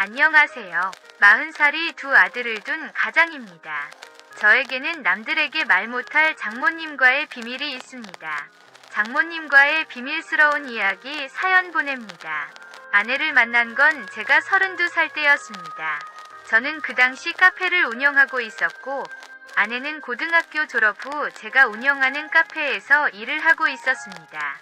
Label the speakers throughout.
Speaker 1: 안녕하세요. 40살이 두 아들을 둔 가장입니다. 저에게는 남들에게 말 못할 장모님과의 비밀이 있습니다. 장모님과의 비밀스러운 이야기 사연 보냅니다. 아내를 만난 건 제가 32살 때였습니다. 저는 그 당시 카페를 운영하고 있었고, 아내는 고등학교 졸업 후 제가 운영하는 카페에서 일을 하고 있었습니다.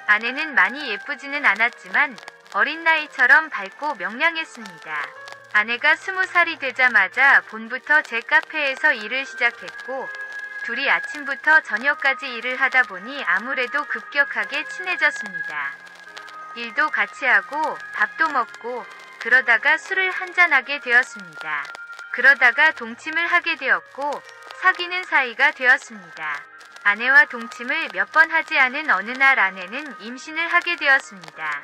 Speaker 1: 아내는 많이 예쁘지는 않았지만 어린 나이처럼 밝고 명랑했습니다. 아내가 20살이 되자마자 봄부터 제 카페에서 일을 시작했고, 둘이 아침부터 저녁까지 일을 하다 보니 아무래도 급격하게 친해졌습니다. 일도 같이 하고 밥도 먹고 그러다가 술을 한잔하게 되었습니다. 그러다가 동침을 하게 되었고 사귀는 사이가 되었습니다. 아내와 동침을 몇 번 하지 않은 어느 날 아내는 임신을 하게 되었습니다.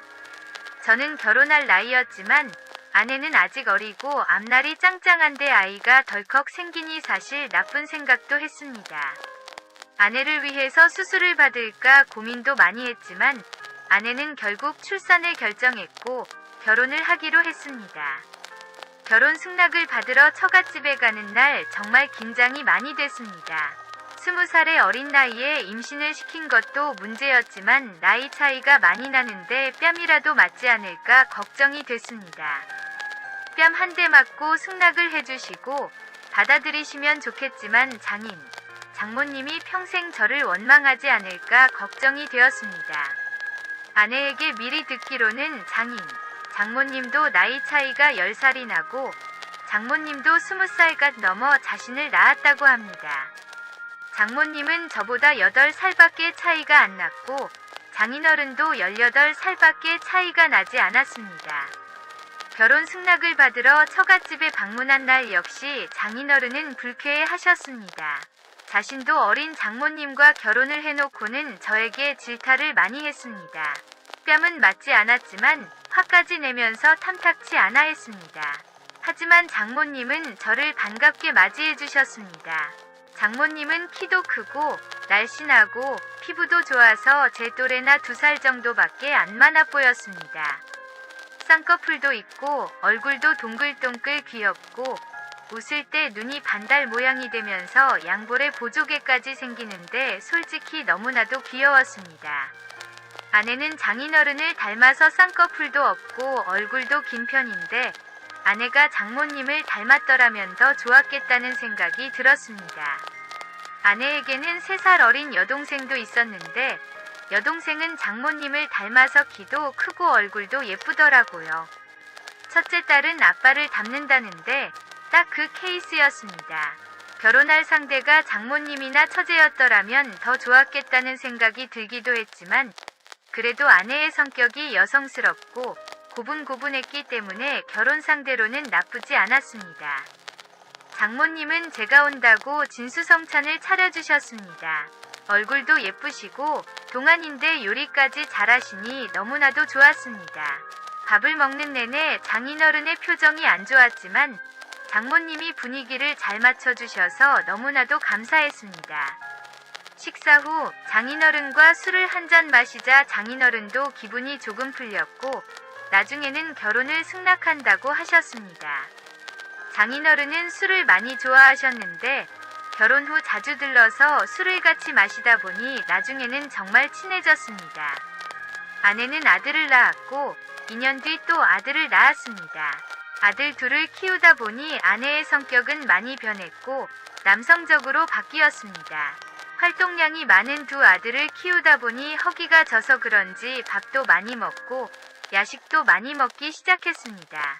Speaker 1: 저는 결혼할 나이였지만 아내는 아직 어리고 앞날이 짱짱한데 아이가 덜컥 생기니 사실 나쁜 생각도 했습니다. 아내를 위해서 수술을 받을까 고민도 많이 했지만 아내는 결국 출산을 결정했고 결혼을 하기로 했습니다. 결혼 승낙을 받으러 처갓집에 가는 날 정말 긴장이 많이 됐습니다. 20살의 어린 나이에 임신을 시킨 것도 문제였지만 나이 차이가 많이 나는데 뺨이라도 맞지 않을까 걱정이 됐습니다. 뺨 한 대 맞고 승낙을 해주시고 받아들이시면 좋겠지만 장모님이 평생 저를 원망하지 않을까 걱정이 되었습니다. 아내에게 미리 듣기로는 장모님도 나이 차이가 10살이 나고 장모님도 20살가 넘어 자신을 낳았다고 합니다. 장모님은 저보다 8살밖에 차이가 안 났고 장인어른도 18살밖에 차이가 나지 않았습니다. 결혼 승낙을 받으러 처갓집에 방문한 날 역시 장인어른은 불쾌해하셨습니다. 자신도 어린 장모님과 결혼을 해놓고는 저에게 질타를 많이 했습니다. 뺨은 맞지 않았지만 화까지 내면서 탐탁치 않아 했습니다. 하지만 장모님은 저를 반갑게 맞이해 주셨습니다. 장모님은 키도 크고 날씬하고 피부도 좋아서 제 또래나 2살 정도밖에 안 많아 보였습니다. 쌍꺼풀도 있고 얼굴도 동글동글 귀엽고 웃을 때 눈이 반달 모양이 되면서 양볼에 보조개까지 생기는데 솔직히 너무나도 귀여웠습니다. 아내는 장인어른을 닮아서 쌍꺼풀도 없고 얼굴도 긴 편인데 아내가 장모님을 닮았더라면 더 좋았겠다는 생각이 들었습니다. 아내에게는 3살 어린 여동생도 있었는데 여동생은 장모님을 닮아서 키도 크고 얼굴도 예쁘더라고요. 첫째 딸은 아빠를 닮는다는데 딱 그 케이스였습니다. 결혼할 상대가 장모님이나 처제였더라면 더 좋았겠다는 생각이 들기도 했지만 그래도 아내의 성격이 여성스럽고 고분고분했기 때문에 결혼 상대로는 나쁘지 않았습니다. 장모님은 제가 온다고 진수성찬을 차려주셨습니다. 얼굴도 예쁘시고 동안인데 요리까지 잘하시니 너무나도 좋았습니다. 밥을 먹는 내내 장인어른의 표정이 안 좋았지만 장모님이 분위기를 잘 맞춰주셔서 너무나도 감사했습니다. 식사 후 장인어른과 술을 한잔 마시자 장인어른도 기분이 조금 풀렸고 나중에는 결혼을 승낙한다고 하셨습니다. 장인어른은 술을 많이 좋아하셨는데 결혼 후 자주 들러서 술을 같이 마시다 보니 나중에는 정말 친해졌습니다. 아내는 아들을 낳았고 2년 뒤 또 아들을 낳았습니다. 아들 둘을 키우다 보니 아내의 성격은 많이 변했고 남성적으로 바뀌었습니다. 활동량이 많은 두 아들을 키우다 보니 허기가 져서 그런지 밥도 많이 먹고 야식도 많이 먹기 시작했습니다.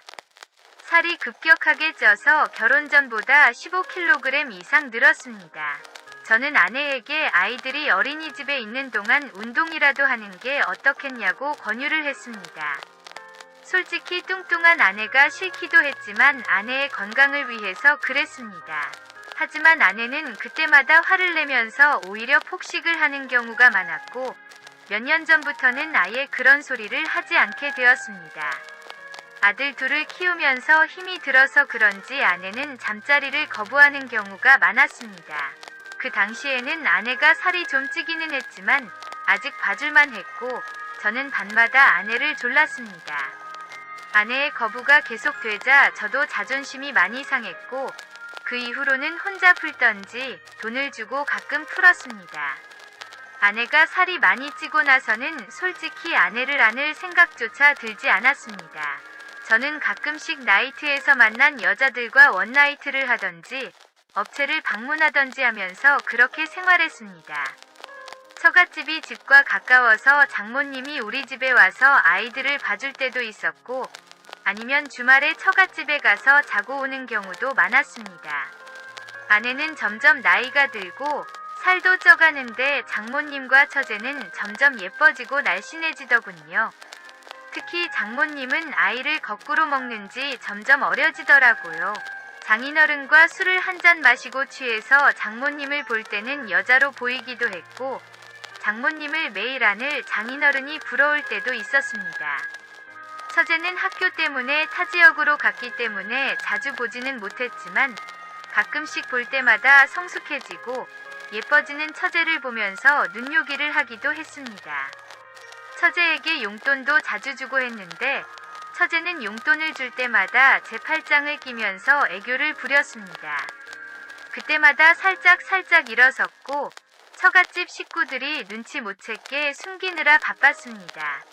Speaker 1: 살이 급격하게 쪄서 결혼 전보다 15kg 이상 늘었습니다. 저는 아내에게 아이들이 어린이집에 있는 동안 운동이라도 하는 게 어떻겠냐고 권유를 했습니다. 솔직히 뚱뚱한 아내가 싫기도 했지만 아내의 건강을 위해서 그랬습니다. 하지만 아내는 그때마다 화를 내면서 오히려 폭식을 하는 경우가 많았고 몇 년 전부터는 아예 그런 소리를 하지 않게 되었습니다. 아들 둘을 키우면서 힘이 들어서 그런지 아내는 잠자리를 거부하는 경우가 많았습니다. 그 당시에는 아내가 살이 좀 찌기는 했지만 아직 봐줄만 했고 저는 밤마다 아내를 졸랐습니다. 아내의 거부가 계속되자 저도 자존심이 많이 상했고 그 이후로는 혼자 풀던지 돈을 주고 가끔 풀었습니다. 아내가 살이 많이 찌고 나서는 솔직히 아내를 안을 생각조차 들지 않았습니다. 저는 가끔씩 나이트에서 만난 여자들과 원나이트를 하던지 업체를 방문하던지 하면서 그렇게 생활했습니다. 처갓집이 집과 가까워서 장모님이 우리 집에 와서 아이들을 봐줄 때도 있었고 아니면 주말에 처갓집에 가서 자고 오는 경우도 많았습니다. 아내는 점점 나이가 들고 살도 쪄가는데 장모님과 처제는 점점 예뻐지고 날씬해지더군요. 특히 장모님은 아이를 거꾸로 먹는지 점점 어려지더라고요. 장인어른과 술을 한 잔 마시고 취해서 장모님을 볼 때는 여자로 보이기도 했고 장모님을 매일 안을 장인어른이 부러울 때도 있었습니다. 처제는 학교 때문에 타 지역으로 갔기 때문에 자주 보지는 못했지만 가끔씩 볼 때마다 성숙해지고 예뻐지는 처제를 보면서 눈요기를 하기도 했습니다. 처제에게 용돈도 자주 주고 했는데 처제는 용돈을 줄 때마다 제 팔짱을 끼면서 애교를 부렸습니다. 그때마다 살짝 일어섰고 처갓집 식구들이 눈치 못 챘게 숨기느라 바빴습니다.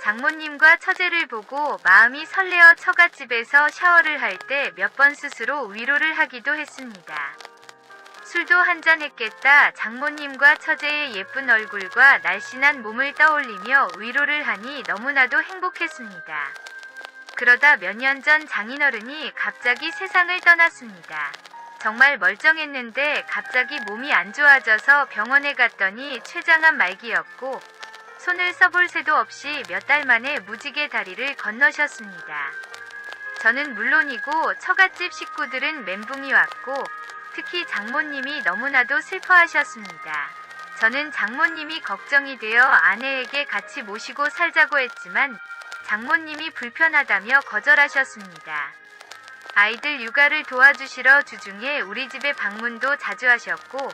Speaker 1: 장모님과 처제를 보고 마음이 설레어 처갓집에서 샤워를 할 때 몇 번 스스로 위로를 하기도 했습니다. 술도 한잔 했겠다 장모님과 처제의 예쁜 얼굴과 날씬한 몸을 떠올리며 위로를 하니 너무나도 행복했습니다. 그러다 몇 년 전 장인어른이 갑자기 세상을 떠났습니다. 정말 멀쩡했는데 갑자기 몸이 안 좋아져서 병원에 갔더니 췌장암 말기였고 손을 써볼 새도 없이 몇 달 만에 무지개 다리를 건너셨습니다. 저는 물론이고 처갓집 식구들은 멘붕이 왔고 특히 장모님이 너무나도 슬퍼하셨습니다. 저는 장모님이 걱정이 되어 아내에게 같이 모시고 살자고 했지만 장모님이 불편하다며 거절하셨습니다. 아이들 육아를 도와주시러 주중에 우리 집에 방문도 자주 하셨고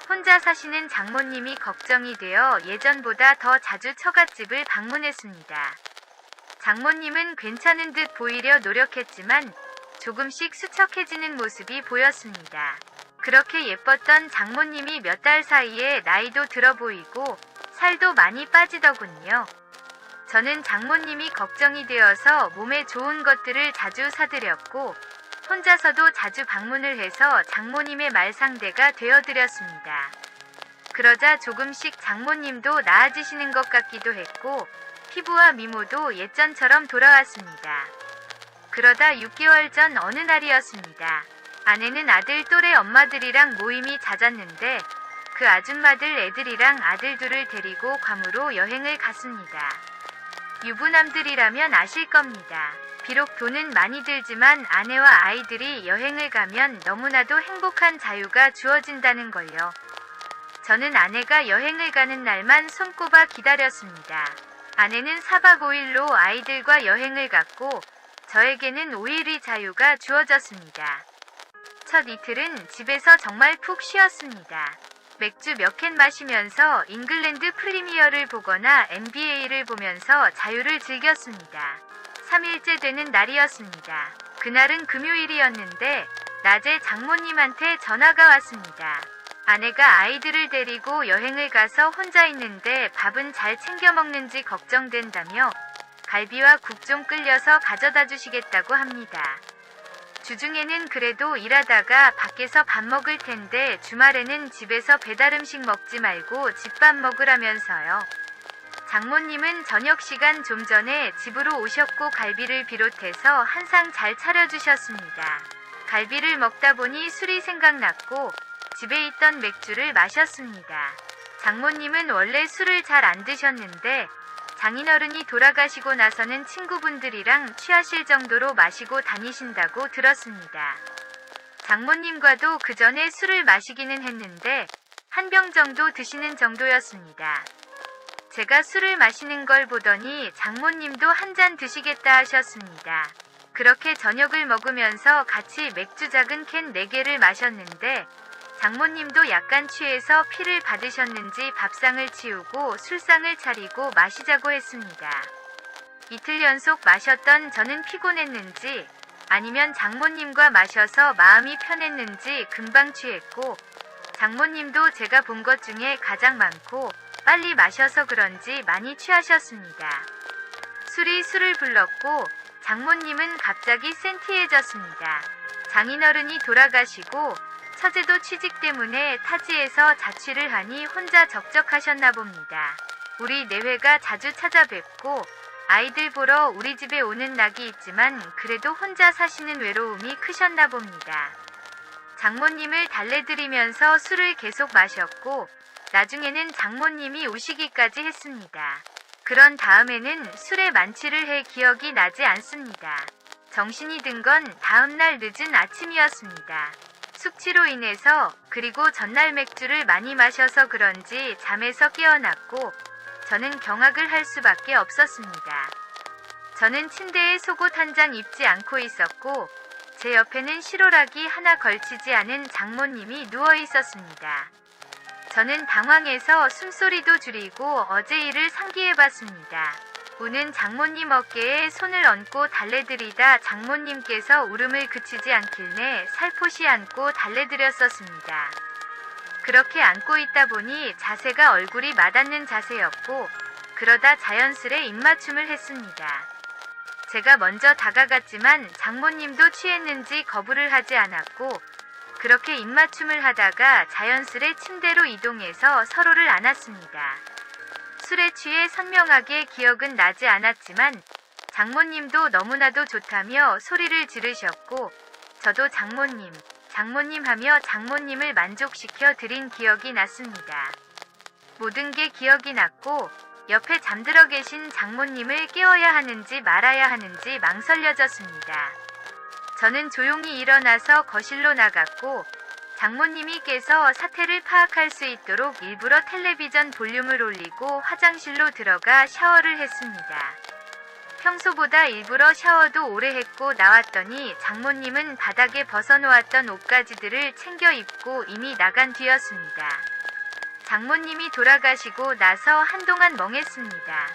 Speaker 1: 혼자 사시는 장모님이 걱정이 되어 예전보다 더 자주 처갓집을 방문했습니다. 장모님은 괜찮은 듯 보이려 노력했지만 조금씩 수척해지는 모습이 보였습니다. 그렇게 예뻤던 장모님이 몇 달 사이에 나이도 들어 보이고 살도 많이 빠지더군요. 저는 장모님이 걱정이 되어서 몸에 좋은 것들을 자주 사드렸고 혼자서도 자주 방문을 해서 장모님의 말상대가 되어드렸습니다. 그러자 조금씩 장모님도 나아지시는 것 같기도 했고 피부와 미모도 예전처럼 돌아왔습니다. 그러다 6개월 전 어느 날이었습니다. 아내는 아들 또래 엄마들이랑 모임이 잦았는데 그 아줌마들 애들이랑 아들 둘을 데리고 괌으로 여행을 갔습니다. 유부남들이라면 아실 겁니다. 비록 돈은 많이 들지만 아내와 아이들이 여행을 가면 너무나도 행복한 자유가 주어진다는 걸요. 저는 아내가 여행을 가는 날만 손꼽아 기다렸습니다. 아내는 4박 5일로 아이들과 여행을 갔고 저에게는 5일의 자유가 주어졌습니다. 첫 이틀은 집에서 정말 푹 쉬었습니다. 맥주 몇 캔 마시면서 잉글랜드 프리미어를 보거나 NBA를 보면서 자유를 즐겼습니다. 3일째 되는 날이었습니다. 그날은 금요일이었는데 낮에 장모님한테 전화가 왔습니다. 아내가 아이들을 데리고 여행을 가서 혼자 있는데 밥은 잘 챙겨 먹는지 걱정된다며 갈비와 국 좀 끓여서 가져다 주시겠다고 합니다. 주중에는 그래도 일하다가 밖에서 밥 먹을 텐데 주말에는 집에서 배달음식 먹지 말고 집밥 먹으라면서요. 장모님은 저녁 시간 좀 전에 집으로 오셨고 갈비를 비롯해서 한 상 잘 차려주셨습니다. 갈비를 먹다 보니 술이 생각났고 집에 있던 맥주를 마셨습니다. 장모님은 원래 술을 잘 안 드셨는데 장인어른이 돌아가시고 나서는 친구분들이랑 취하실 정도로 마시고 다니신다고 들었습니다. 장모님과도 그 전에 술을 마시기는 했는데 한 병 정도 드시는 정도였습니다. 제가 술을 마시는 걸 보더니 장모님도 한 잔 드시겠다 하셨습니다. 그렇게 저녁을 먹으면서 같이 맥주 작은 캔 4개를 마셨는데 장모님도 약간 취해서 피를 받으셨는지 밥상을 치우고 술상을 차리고 마시자고 했습니다. 이틀 연속 마셨던 저는 피곤했는지 아니면 장모님과 마셔서 마음이 편했는지 금방 취했고, 장모님도 제가 본 것 중에 가장 많고 빨리 마셔서 그런지 많이 취하셨습니다. 술이 술을 불렀고 장모님은 갑자기 센티해졌습니다. 장인어른이 돌아가시고 처제도 취직 때문에 타지에서 자취를 하니 혼자 적적하셨나 봅니다. 우리 내외가 자주 찾아뵙고 아이들 보러 우리 집에 오는 낙이 있지만 그래도 혼자 사시는 외로움이 크셨나 봅니다. 장모님을 달래드리면서 술을 계속 마셨고 나중에는 장모님이 우시기까지 했습니다. 그런 다음에는 술에 만취를 해 기억이 나지 않습니다. 정신이 든 건 다음날 늦은 아침이었습니다. 숙취로 인해서, 그리고 전날 맥주를 많이 마셔서 그런지 잠에서 깨어났고 저는 경악을 할 수밖에 없었습니다. 저는 침대에 속옷 한 장 입지 않고 있었고 제 옆에는 실오라기 하나 걸치지 않은 장모님이 누워 있었습니다. 저는 당황해서 숨소리도 줄이고 어제 일을 상기해봤습니다. 우는 장모님 어깨에 손을 얹고 달래드리다 장모님께서 울음을 그치지 않길래 살포시 안고 달래드렸었습니다. 그렇게 안고 있다 보니 자세가 얼굴이 맞닿는 자세였고 그러다 자연스레 입맞춤을 했습니다. 제가 먼저 다가갔지만 장모님도 취했는지 거부를 하지 않았고 그렇게 입맞춤을 하다가 자연스레 침대로 이동해서 서로를 안았습니다. 술에 취해 선명하게 기억은 나지 않았지만 장모님도 너무나도 좋다며 소리를 지르셨고 저도 장모님 하며 장모님을 만족시켜 드린 기억이 났습니다. 모든 게 기억이 났고 옆에 잠들어 계신 장모님을 깨워야 하는지 말아야 하는지 망설여졌습니다. 저는 조용히 일어나서 거실로 나갔고 장모님이 깨서 사태를 파악할 수 있도록 일부러 텔레비전 볼륨을 올리고 화장실로 들어가 샤워를 했습니다. 평소보다 일부러 샤워도 오래 했고 나왔더니 장모님은 바닥에 벗어놓았던 옷가지들을 챙겨 입고 이미 나간 뒤였습니다. 장모님이 돌아가시고 나서 한동안 멍했습니다.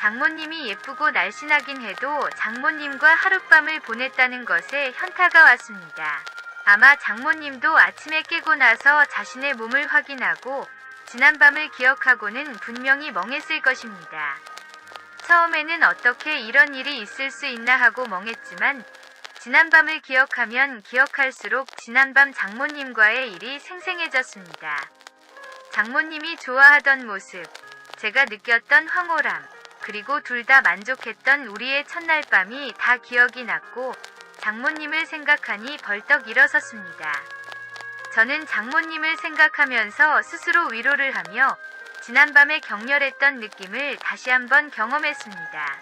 Speaker 1: 장모님이 예쁘고 날씬하긴 해도 장모님과 하룻밤을 보냈다는 것에 현타가 왔습니다. 아마 장모님도 아침에 깨고 나서 자신의 몸을 확인하고 지난밤을 기억하고는 분명히 멍했을 것입니다. 처음에는 어떻게 이런 일이 있을 수 있나 하고 멍했지만 지난밤을 기억하면 기억할수록 지난밤 장모님과의 일이 생생해졌습니다. 장모님이 좋아하던 모습, 제가 느꼈던 황홀함, 그리고 둘 다 만족했던 우리의 첫날 밤이 다 기억이 났고 장모님을 생각하니 벌떡 일어섰습니다. 저는 장모님을 생각하면서 스스로 위로를 하며 지난밤에 격렬했던 느낌을 다시 한번 경험했습니다.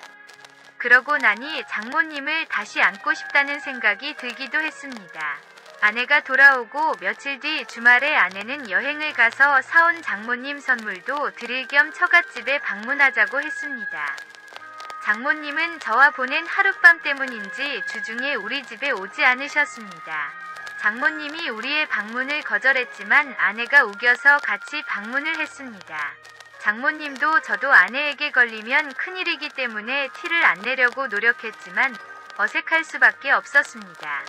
Speaker 1: 그러고 나니 장모님을 다시 안고 싶다는 생각이 들기도 했습니다. 아내가 돌아오고 며칠 뒤 주말에 아내는 여행을 가서 사온 장모님 선물도 드릴 겸 처갓집에 방문하자고 했습니다. 장모님은 저와 보낸 하룻밤 때문인지 주중에 우리 집에 오지 않으셨습니다. 장모님이 우리의 방문을 거절했지만 아내가 우겨서 같이 방문을 했습니다. 장모님도 저도 아내에게 걸리면 큰일이기 때문에 티를 안 내려고 노력했지만 어색할 수밖에 없었습니다.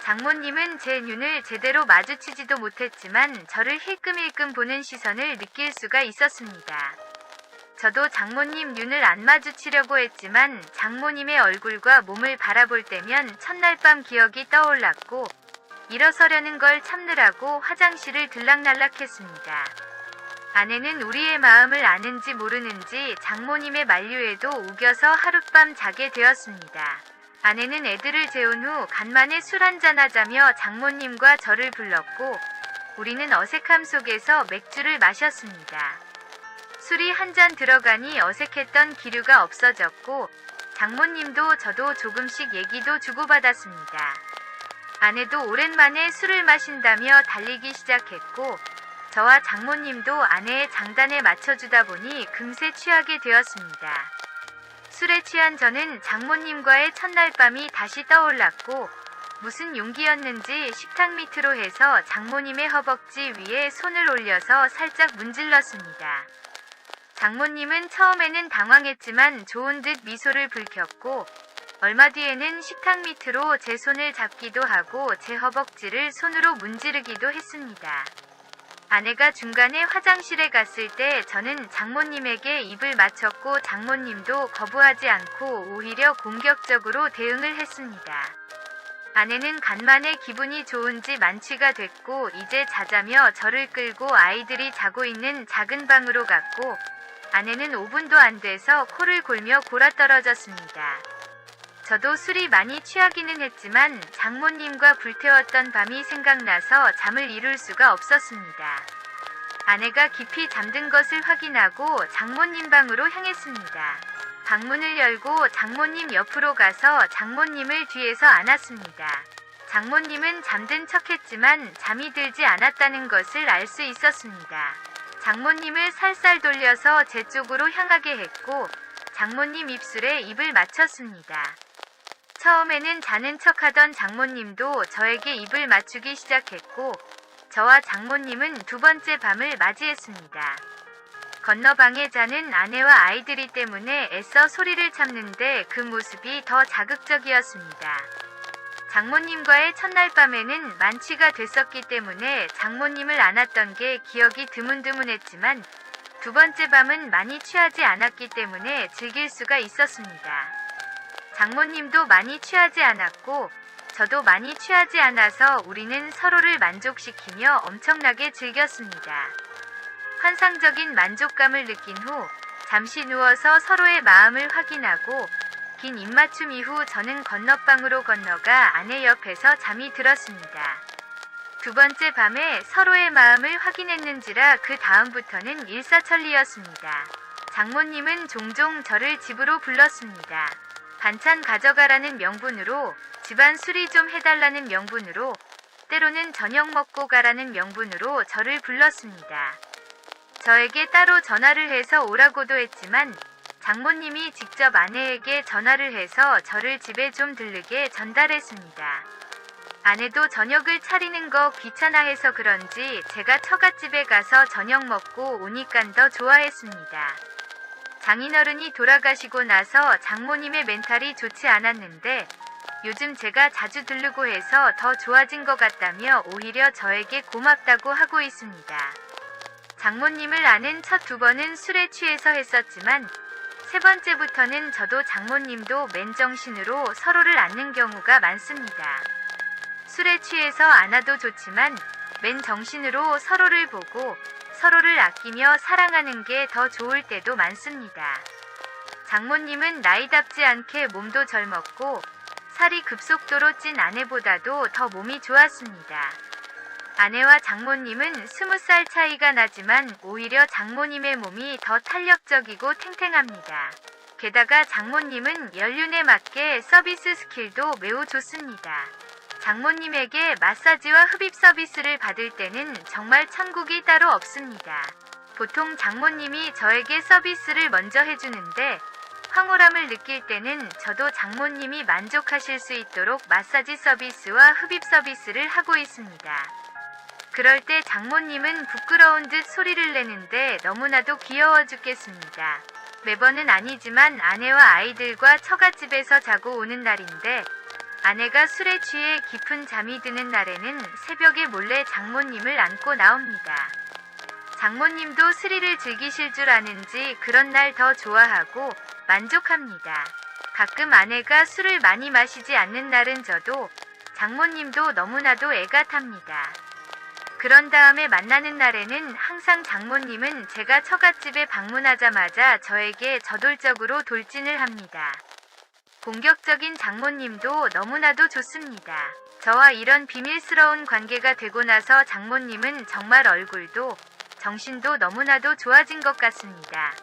Speaker 1: 장모님은 제 눈을 제대로 마주치지도 못했지만 저를 힐끔힐끔 보는 시선을 느낄 수가 있었습니다. 저도 장모님 눈을 안 마주치려고 했지만 장모님의 얼굴과 몸을 바라볼 때면 첫날 밤 기억이 떠올랐고 일어서려는 걸 참느라고 화장실을 들락날락했습니다. 아내는 우리의 마음을 아는지 모르는지 장모님의 만류에도 우겨서 하룻밤 자게 되었습니다. 아내는 애들을 재운 후 간만에 술 한잔 하자며 장모님과 저를 불렀고 우리는 어색함 속에서 맥주를 마셨습니다. 술이 한 잔 들어가니 어색했던 기류가 없어졌고 장모님도 저도 조금씩 얘기도 주고받았습니다. 아내도 오랜만에 술을 마신다며 달리기 시작했고 저와 장모님도 아내의 장단에 맞춰주다 보니 금세 취하게 되었습니다. 술에 취한 저는 장모님과의 첫날 밤이 다시 떠올랐고 무슨 용기였는지 식탁 밑으로 해서 장모님의 허벅지 위에 손을 올려서 살짝 문질렀습니다. 장모님은 처음에는 당황했지만 좋은 듯 미소를 붉혔고 얼마 뒤에는 식탁 밑으로 제 손을 잡기도 하고 제 허벅지를 손으로 문지르기도 했습니다. 아내가 중간에 화장실에 갔을 때 저는 장모님에게 입을 맞췄고 장모님도 거부하지 않고 오히려 공격적으로 대응을 했습니다. 아내는 간만에 기분이 좋은지 만취가 됐고 이제 자자며 저를 끌고 아이들이 자고 있는 작은 방으로 갔고 아내는 5분도 안 돼서 코를 골며 골아떨어졌습니다. 저도 술이 많이 취하기는 했지만 장모님과 불태웠던 밤이 생각나서 잠을 이룰 수가 없었습니다. 아내가 깊이 잠든 것을 확인하고 장모님 방으로 향했습니다. 방문을 열고 장모님 옆으로 가서 장모님을 뒤에서 안았습니다. 장모님은 잠든 척했지만 잠이 들지 않았다는 것을 알 수 있었습니다. 장모님을 살살 돌려서 제 쪽으로 향하게 했고 장모님 입술에 입을 맞췄습니다. 처음에는 자는 척하던 장모님도 저에게 입을 맞추기 시작했고 저와 장모님은 두 번째 밤을 맞이했습니다. 건너 방에 자는 아내와 아이들이 때문에 애써 소리를 참는데 그 모습이 더 자극적이었습니다. 장모님과의 첫날 밤에는 만취가 됐었기 때문에 장모님을 안았던 게 기억이 드문드문했지만 두 번째 밤은 많이 취하지 않았기 때문에 즐길 수가 있었습니다. 장모님도 많이 취하지 않았고 저도 많이 취하지 않아서 우리는 서로를 만족시키며 엄청나게 즐겼습니다. 환상적인 만족감을 느낀 후 잠시 누워서 서로의 마음을 확인하고 긴 입맞춤 이후 저는 건너방으로 건너가 아내 옆에서 잠이 들었습니다. 두 번째 밤에 서로의 마음을 확인했는지라 그 다음부터는 일사천리였습니다. 장모님은 종종 저를 집으로 불렀습니다. 반찬 가져가라는 명분으로, 집안 수리 좀 해달라는 명분으로, 때로는 저녁 먹고 가라는 명분으로 저를 불렀습니다. 저에게 따로 전화를 해서 오라고도 했지만 장모님이 직접 아내에게 전화를 해서 저를 집에 좀 들르게 전달했습니다. 아내도 저녁을 차리는 거 귀찮아해서 그런지 제가 처갓집에 가서 저녁 먹고 오니깐 더 좋아했습니다. 장인어른이 돌아가시고 나서 장모님의 멘탈이 좋지 않았는데 요즘 제가 자주 들르고 해서 더 좋아진 것 같다며 오히려 저에게 고맙다고 하고 있습니다. 장모님을 아는 첫 두 번은 술에 취해서 했었지만 세 번째부터는 저도 장모님도 맨정신으로 서로를 안는 경우가 많습니다. 술에 취해서 안아도 좋지만 맨정신으로 서로를 보고 서로를 아끼며 사랑하는 게 더 좋을 때도 많습니다. 장모님은 나이답지 않게 몸도 젊었고 살이 급속도로 찐 아내보다도 더 몸이 좋았습니다. 아내와 장모님은 20살 차이가 나지만 오히려 장모님의 몸이 더 탄력적이고 탱탱합니다. 게다가 장모님은 연륜에 맞게 서비스 스킬도 매우 좋습니다. 장모님에게 마사지와 흡입 서비스를 받을 때는 정말 천국이 따로 없습니다. 보통 장모님이 저에게 서비스를 먼저 해주는데 황홀함을 느낄 때는 저도 장모님이 만족하실 수 있도록 마사지 서비스와 흡입 서비스를 하고 있습니다. 그럴 때 장모님은 부끄러운 듯 소리를 내는데 너무나도 귀여워 죽겠습니다. 매번은 아니지만 아내와 아이들과 처갓집에서 자고 오는 날인데 아내가 술에 취해 깊은 잠이 드는 날에는 새벽에 몰래 장모님을 안고 나옵니다. 장모님도 스릴을 즐기실 줄 아는지 그런 날 더 좋아하고 만족합니다. 가끔 아내가 술을 많이 마시지 않는 날은 저도 장모님도 너무나도 애가 탑니다. 그런 다음에 만나는 날에는 항상 장모님은 제가 처갓집에 방문하자마자 저에게 저돌적으로 돌진을 합니다. 공격적인 장모님도 너무나도 좋습니다. 저와 이런 비밀스러운 관계가 되고 나서 장모님은 정말 얼굴도 정신도 너무나도 좋아진 것 같습니다.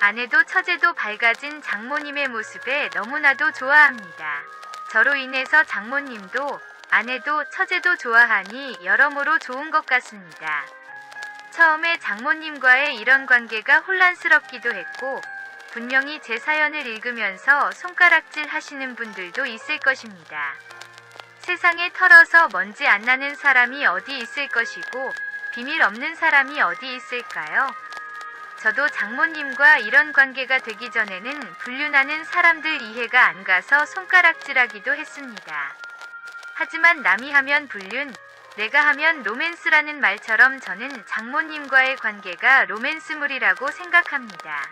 Speaker 1: 아내도 처제도 밝아진 장모님의 모습에 너무나도 좋아합니다. 저로 인해서 장모님도 아내도 처제도 좋아하니 여러모로 좋은 것 같습니다. 처음에 장모님과의 이런 관계가 혼란스럽기도 했고 분명히 제 사연을 읽으면서 손가락질 하시는 분들도 있을 것입니다. 세상에 털어서 먼지 안 나는 사람이 어디 있을 것이고 비밀 없는 사람이 어디 있을까요? 저도 장모님과 이런 관계가 되기 전에는 불륜하는 사람들 이해가 안 가서 손가락질하기도 했습니다. 하지만 남이 하면 불륜, 내가 하면 로맨스라는 말처럼 저는 장모님과의 관계가 로맨스물이라고 생각합니다.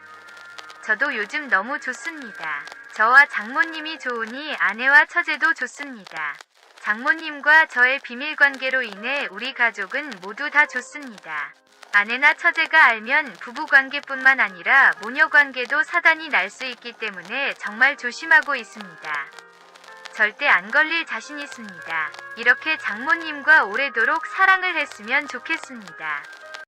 Speaker 1: 저도 요즘 너무 좋습니다. 저와 장모님이 좋으니 아내와 처제도 좋습니다. 장모님과 저의 비밀관계로 인해 우리 가족은 모두 다 좋습니다. 아내나 처제가 알면 부부관계뿐만 아니라 모녀관계도 사단이 날 수 있기 때문에 정말 조심하고 있습니다. 절대 안 걸릴 자신 있습니다. 이렇게 장모님과 오래도록 사랑을 했으면 좋겠습니다.